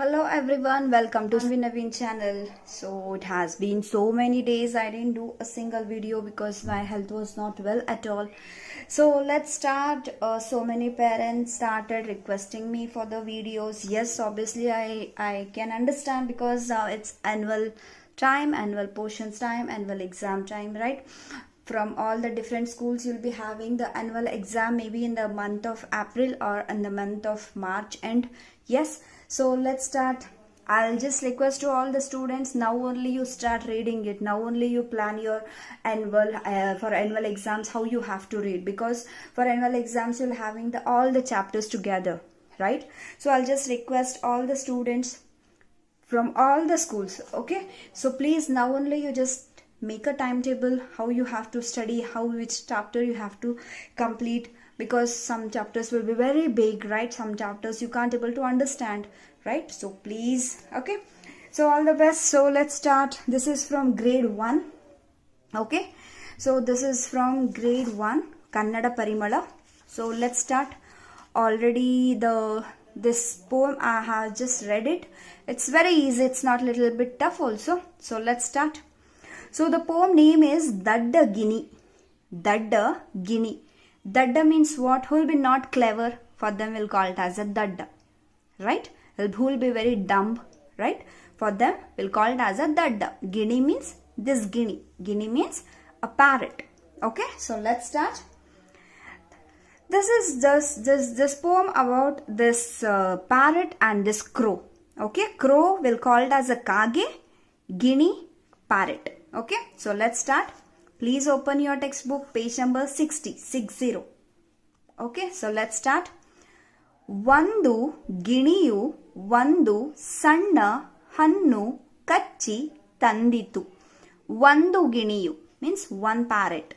Hello everyone, welcome to Naveen channel. So it has been so many days I didn't do a single video because my health was not well at all. So let's start. So many parents started requesting me for the videos. Yes, obviously I can understand because it's annual time, annual portions time, annual exam time, right? From all the different schools you'll be having the annual exam maybe in the month of April or in the month of March. And yes, so let's start. I'll just request to all the students, now only you start reading it, now only you plan your annual for annual exams how you have to read, because for annual exams you'll having all the chapters together, right? So I'll just request all the students from all the schools, okay? So please, now only you just make a timetable how you have to study, which chapter you have to complete, because some chapters will be very big, right? Some chapters you can't able to understand, right? So please, okay, so all the best. So let's start. This is from grade 1, okay? So this is from grade 1 Kannada Parimala. So let's start. Already this poem I have just read it. It's very easy, it's not a little bit tough also. So let's start. So the poem name is Dadda Gini. Dadda Gini. Dadda means what? Who will be not clever, for them we'll call it as a Dadda, right? Who will be very dumb, right? For them we'll call it as a Dadda. Gini means this Gini. Gini means a parrot. Okay, so let's start. This is this poem about this parrot and this crow. Okay, crow we'll call it as a Kage, Gini, parrot. Okay, so let's start. Please open your textbook, page number 60. Okay, so let's start. ಒಂದು ಗಿಣಿಯು ಒಂದು ಸಣ್ಣ ಹಣ್ಣು ಕಚ್ಚಿ ತಂದಿತು. ಒಂದು ಗಿಣಿಯು means one parrot.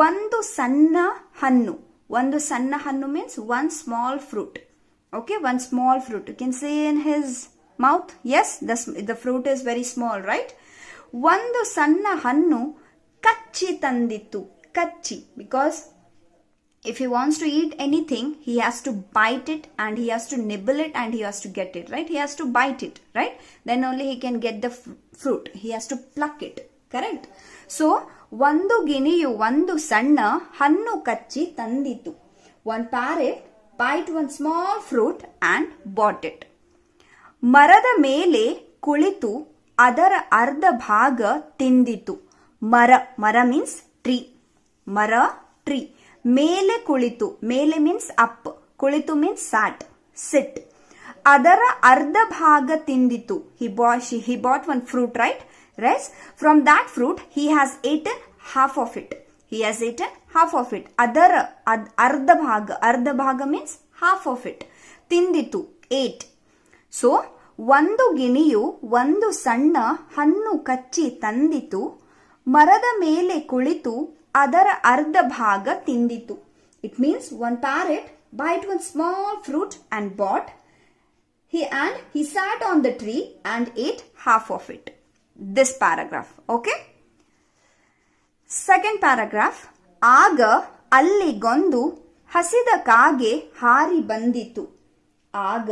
ಒಂದು ಸಣ್ಣ ಹಣ್ಣು. ಒಂದು ಸಣ್ಣ ಹಣ್ಣು means one small fruit. Okay, one small fruit. You can see in his mouth. Yes, the fruit is very small, right? ಒಂದು ಸಣ್ಣ ಹಣ್ಣು ಕಚ್ಚಿ ತಂದಿತ್ತು. ಕಚ್ಚಿ, because if he wants to eat anything, he has to bite it and he has to nibble it and he has to get it, right? He has to bite it, right? Then only he can get the fruit. He has to pluck it, correct? So, ಒಂದು ಗಿಣಿಯು ಒಂದು ಸಣ್ಣ ಹಣ್ಣು ಕಚ್ಚಿ ತಂದಿತ್ತು. One parrot bite one small fruit and bought it. ಮರದ ಮೇಲೆ ಕುಳಿತು ಅದರ ಅರ್ಧ ಭಾಗ ತಿಂದಿತು. ಮರ means tree. ಮರ tree. ಮೇಲೆ ಕುಳಿತು, ಮೇಲೆ means up, ಕುಳಿತು means sat, sit. ಅದರ ಅರ್ಧ ಭಾಗ ತಿಂದಿತು. He bought one fruit, right? From that fruit he has eaten half of it. ಅದರ ಅರ್ಧ ಭಾಗ means half of it. ತಿಂದಿತು, ate. So ಒಂದು ಗಿಣಿಯು ಒಂದು ಸಣ್ಣ ಹಣ್ಣು ಕಚ್ಚಿ ತಂದಿತು. ಮರದ ಮೇಲೆ ಕುಳಿತು ಅದರ ಅರ್ಧ ಭಾಗ ತಿಂದಿತು. It means one parrot bite one small fruit and bought. He sat on the tree and ate half of it. This paragraph, okay? Second paragraph. ಆಗ ಅಲ್ಲಿಗೊಂದು ಹಸಿದ ಕಾಗೆ ಹಾರಿ ಬಂದಿತು. ಆಗ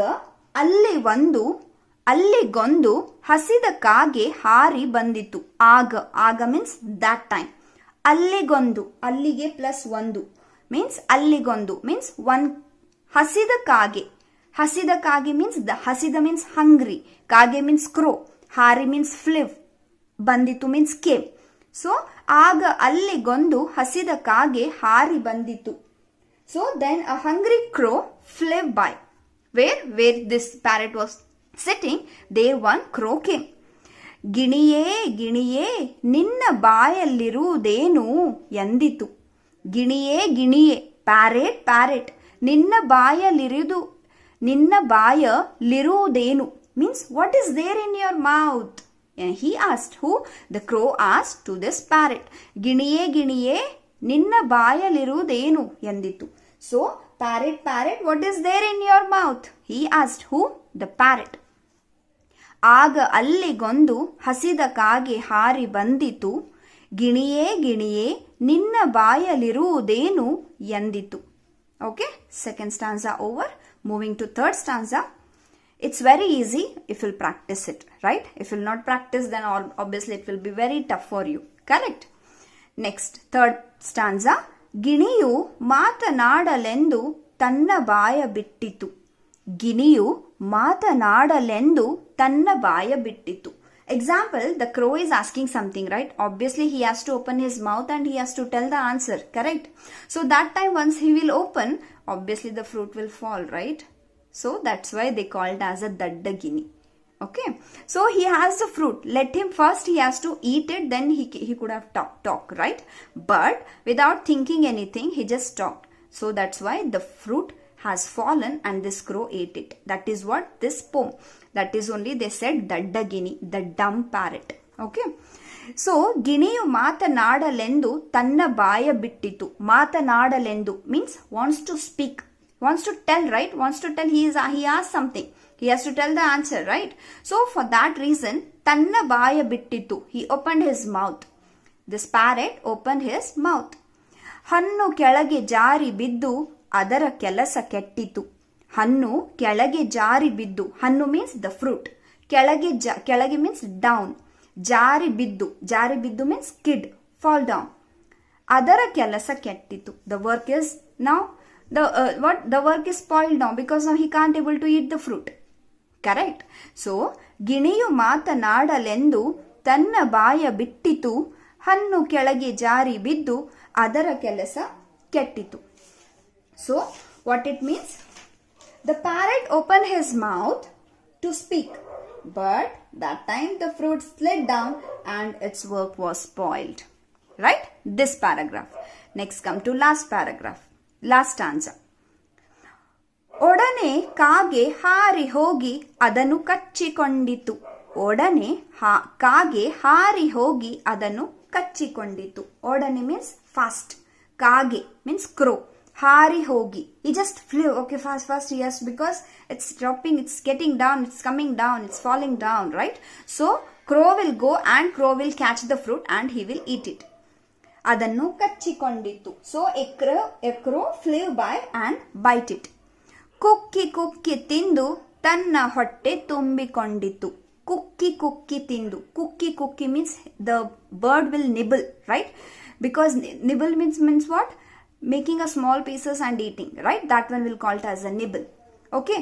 ಅಲ್ಲಿಗೊಂದು ಹಸಿದ ಕಾಗೆ ಹಾರಿ ಬಂದಿತು. ಆಗ means that time. ಅಲ್ಲಿಗೊಂದು, ಅಲ್ಲಿಗೆ ಪ್ಲಸ್ ಒಂದು means ಅಲ್ಲಿಗೊಂದು means one ಹಸಿದ ಕಾಗೆ. ಹಸಿದ ಕಾಗೆ means ಹಸಿದ means hungry, ಕಾಗೆ means crow, ಹಾರಿ means flew, ಬಂದಿತು means came. So ಆಗ ಅಲ್ಲಿಗೊಂದು ಹಸಿದ ಕಾಗೆ ಹಾರಿ ಬಂದಿತು. So then a hungry crow flew by. Where this parrot was sitting, there one crow came. ಗಿಣಿಯೇ ನಿನ್ನ ಬಾಯಲ್ಲಿರುವುದೇನು ಎಂದಿತು. ಗಿಣಿಯೇ ಪ್ಯಾರೆಟ್ ನಿನ್ನ ಬಾಯಲ್ಲಿರುವುದೇನು means what is there in your mouth? And he asked. Who? The crow asked to this parrot. ಗಿಣಿಯೇ ನಿನ್ನ ಬಾಯಲ್ಲಿರುವುದೇನು ಎಂದಿತು. So parrot, what is there in your mouth? He asked. Who? The parrot. ಆಗ ಅಲ್ಲಿಗೊಂದು ಹಸಿದ ಕಾಗೆ ಹಾರಿ ಬಂದಿತು. ಗಿಣಿಯೇ ನಿನ್ನ ಬಾಯಲ್ಲಿರುವುದೇನು ಎಂದಿತು. Okay, second stanza over. Moving to third stanza. It's very easy if you'll practice it, right? If you'll not practice, then obviously it will be very tough for you. Correct? Next, third stanza. ಗಿಣಿಯು ಮಾತನಾಡಲೆಂದು ತನ್ನ ಬಾಯ ಬಿಟ್ಟಿತು. ಗಿಣಿಯು ಮಾತನಾಡಲೆಂದು ತನ್ನ ಬಾಯ ಬಿಟ್ಟಿತು. Example, the crow is asking something, right? Obviously, he has to open his mouth and he has to tell the answer, correct? So that time once he will open, obviously the fruit will fall, right? So that's why they call it as a dadda gini. Okay, so he has the fruit. Let him first, he has to eat it, then he could have talk, right? But without thinking anything, he just talked. So that's why the fruit has fallen and this crow ate it. That is what this poem. That is only they said dadda gini, the dumb parrot. Okay. So ಗಿಣಿಯು ಮಾತನಾಡಲೆಂದು ತನ್ನ ಬಾಯ ಬಿಟ್ಟಿತು. ಮಾತನಾಡಲೆಂದು means wants to speak, wants to tell, right? Wants to tell, he has something. He has to tell the answer, right? So for that reason, ತನ್ನ ಬಾಯ ಬಿಟ್ಟಿತು. He opened his mouth. This parrot opened his mouth. ಹಣ್ಣು ಕೆಳಗೆ ಜಾರಿ ಬಿದ್ದು ಅದರ ಕೆಲಸ ಕೆಟ್ಟಿತು. ಹಣ್ಣು ಕೆಳಗೆ ಜಾರಿ ಬಿದ್ದು. ಹಣ್ಣು means the fruit. ಕೆಳಗೆ means down. ಜಾರಿ ಬಿದ್ದು means skid, fall down. ಅದರ ಕೆಲಸ ಕೆಟ್ಟಿತು. The work is now, the work is spoiled now because now he can't able to eat the fruit. Correct? So, ಗಿಣಿಯು ಮಾತನಾಡಲೆಂದು ತನ್ನ ಬಾಯ ಬಿಟ್ಟಿತು. ಹಣ್ಣು ಕೆಳಗೆ ಜಾರಿ ಬಿದ್ದು ಅದರ ಕೆಲಸ ಕೆಟ್ಟಿತು. So, what it means? The parrot opened his mouth to speak, but that time the fruit slid down and its work was spoiled. Right? This paragraph. Next come to last paragraph. Last stanza. ಒಡನೆ ಕಾಗೆ ಹಾರಿ ಹೋಗಿ ಅದನ್ನು ಕಚ್ಚಿಕೊಂಡಿತು. ಒಡನೆ ಕಾಗೆ ಹಾರಿ ಹೋಗಿ ಅದನ್ನು ಕಚ್ಚಿಕೊಂಡಿತು. ಒಡನೆ means fast. ಕಾಗೆ means crow. Hari hogi. He just flew. Okay, fast. Yes, because it's dropping, it's getting down, it's coming down, it's falling down, right? So, crow will go and crow will catch the fruit and he will eat it. Adannu kachikondittu. So, a crow flew by and bite it. ಕುಕ್ಕಿ ತಿಂದು ತನ್ನ ಹೊಟ್ಟೆ ತುಂಬಿಕೊಂಡಿತು. ಕುಕ್ಕಿ ತಿಂದು. ಕುಕ್ಕಿ means the bird will nibble, right? Because nibble means what? Making a small pieces and eating, right? That one will call it as a nibble. Okay,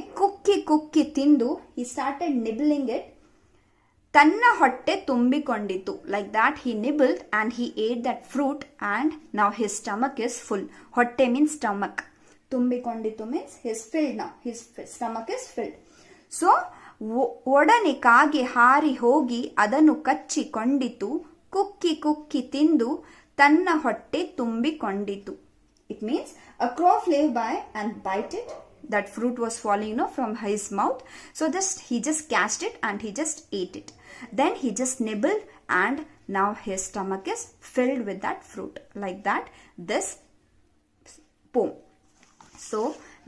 ಕುಕ್ಕಿ ತಿಂದು, he started nibbling it. ತನ್ನ ಹೊಟ್ಟೆ ತುಂಬಿಕೊಂಡಿತು. Like that he nibbled and he ate that fruit and now his stomach is full. ಹೊಟ್ಟೆ means stomach. ತುಂಬಿಕೊಂಡಿತು means he's filled now. His stomach is filled. So, ಒಡನೆ ಕಾಗೆ ಹಾರಿ ಹೋಗಿ ಅದನ್ನು ಕಚ್ಚಿಕೊಂಡಿತು. ಕುಕ್ಕಿ ತಿಂದು ತನ್ನ ಹೊಟ್ಟೆ ತುಂಬಿಕೊಂಡಿತು. It means a crow flew by and bite it. That fruit was falling, from his mouth. So he just catched it and he just ate it. Then he just nibbled and now his stomach is filled with that fruit. Like that, this poem. So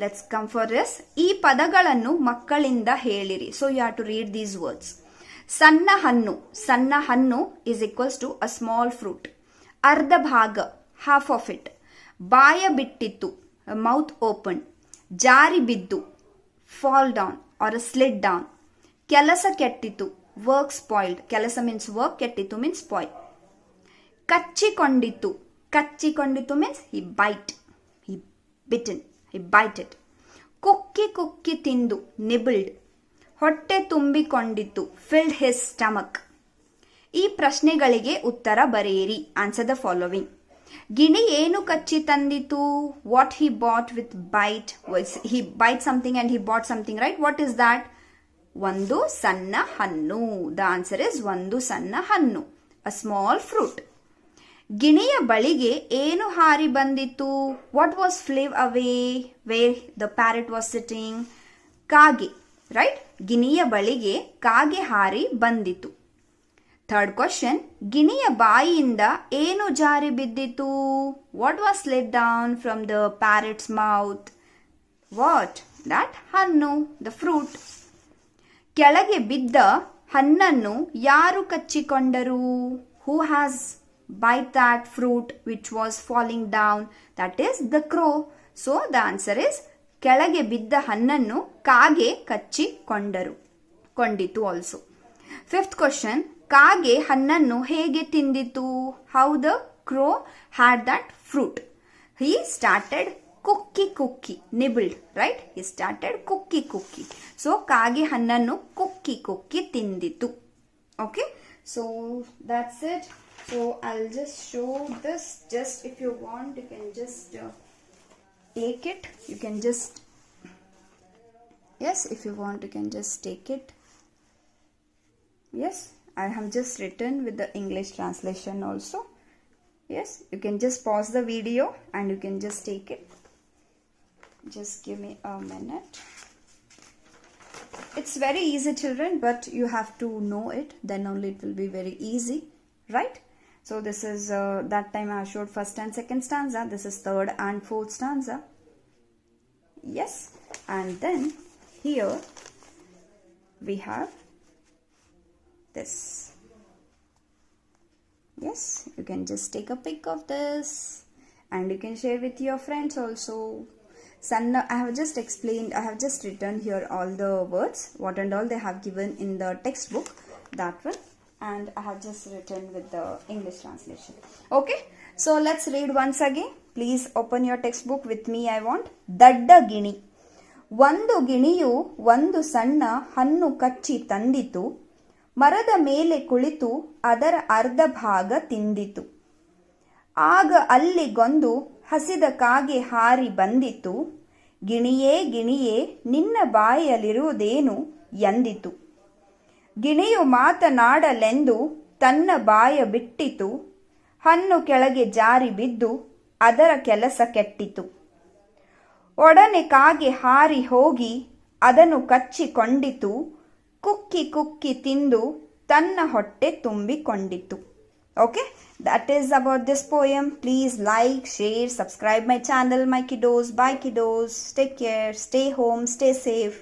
let's come for this. ಈ ಪದಗಳನ್ನು ಮಕ್ಕಳಿಂದ ಹೇಳಿರಿ. So you have to read these words. ಸಣ್ಣ ಹಣ್ಣು is equals to a small fruit. ಅರ್ಧ ಭಾಗ, half of it. ಬಾಯ ಬಿಟ್ಟಿತ್ತು, mouth open. ಜಾರಿ ಬಿದ್ದು, fall down or slid down. ಕೆಲಸ ಕೆಟ್ಟಿತು, work spoiled. ಕೆಲಸ means work, ಕೆಟ್ಟಿತು means spoil. ಕಚ್ಚಿಕೊಂಡಿತು means he bite it. ಕುಕ್ಕಿ ತಿಂದು, nibbled. ಹೊಟ್ಟೆ ತುಂಬಿಕೊಂಡಿತು, filled his stomach. ಈ ಪ್ರಶ್ನೆಗಳಿಗೆ ಉತ್ತರ ಬರೆಯಿರಿ. Answer the following. ಗಿಣಿ ಏನು ಕಚ್ಚಿ ತಂದಿತು? What he bought with bite was, he bite something and he bought something, right? What is that? ಒಂದು ಸಣ್ಣ ಹಣ್ಣು. The answer is ಒಂದು ಸಣ್ಣ ಹಣ್ಣು, a small fruit. ಗಿಣಿಯ ಬಳಿಗೆ ಏನು ಹಾರಿ ಬಂದಿತು? What was flew away where the parrot was sitting? ಕಾಗೆ, right? ಗಿಣಿಯ ಬಳಿಗೆ ಕಾಗೆ ಹಾರಿ ಬಂದಿತು. Third question, ಗಿಣಿಯ ಬಾಯಿಯಿಂದ ಏನು ಜಾರಿ ಬಿದ್ದಿತು? What was slid down from the parrot's mouth? What? That ಹಣ್ಣು, the fruit. ಕೆಳಗೆ ಬಿದ್ದ ಹಣ್ಣನ್ನು ಯಾರು ಕಚ್ಚಿಕೊಂಡರು? Who has bite that fruit which was falling down? That is the crow. So the answer is ಕೆಳಗೆ ಬಿದ್ದ ಹಣ್ಣನ್ನು ಕಾಗೆ ಕೊಂಡಿತು ಆಲ್ಸೋ. ಫಿಫ್ತ್ ಕ್ವಶನ್, ಕಾಗೆ ಹಣ್ಣನ್ನು ಹೇಗೆ ತಿಂದಿತು? How the crow had that fruit? He started ಕುಕ್ಕಿ nibbled, right? He started ಕುಕ್ಕಿ. So ಕಾಗೆ ಹಣ್ಣನ್ನು ಕುಕ್ಕಿ ತಿಂದಿತು. Okay, so that's it. So I'll just show this. Just if you want, you can just take it. You can just, yes, if you want, you can just take it. Yes, I have just written with the English translation also. Yes, you can just pause the video and you can just take it. Just give me a minute. It's very easy, children, but you have to know it, then only it will be very easy, right? So this is that time I showed first and second stanza. This is third and fourth stanza. Yes, and then here we have this. Yes, you can just take a pic of this and you can share with your friends also. Sanna, I have just explained, I have just written here all the words, what and all they have given in the textbook, that one, and I have just written with the English translation. Okay, so let's read once again. Please open your textbook with me, I want. ದಡ್ಡ ಗಿಣಿ. ಒಂದು ಗಿಣಿಯು ಒಂದು ಸಣ್ಣ ಹಣ್ಣು ಕಚ್ಚಿ ತಂದಿತು. ಮರದ ಮೇಲೆ ಕುಳಿತು ಅದರ ಅರ್ಧ ಭಾಗ ತಿಂದಿತು. ಆಗ ಅಲ್ಲಿಗೊಂದು ಹಸಿದ ಕಾಗೆ ಹಾರಿ ಬಂದಿತು. ಗಿಣಿಯೇ ಗಿಣಿಯೇ ನಿನ್ನ ಬಾಯಲ್ಲಿರುವುದೇನು ಎಂದಿತು. ಗಿಣಿಯು ಮಾತನಾಡಲೆಂದು ತನ್ನ ಬಾಯ ಬಿಟ್ಟಿತು. ಹಣ್ಣು ಕೆಳಗೆ ಜಾರಿ ಬಿದ್ದು ಅದರ ಕೆಲಸ ಕೆಟ್ಟಿತು. ಒಡನೆ ಕಾಗೆ ಹಾರಿ ಹೋಗಿ ಅದನ್ನು ಕಚ್ಚಿಕೊಂಡಿತು. ಕುಕ್ಕಿ ತಿಂದು ತನ್ನ ಹೊಟ್ಟೆ ತುಂಬಿಕೊಂಡಿತು. Okay, that is about this poem. Please like, share, subscribe my channel, my kiddos. Bye kiddos. Take care. Stay home. Stay safe.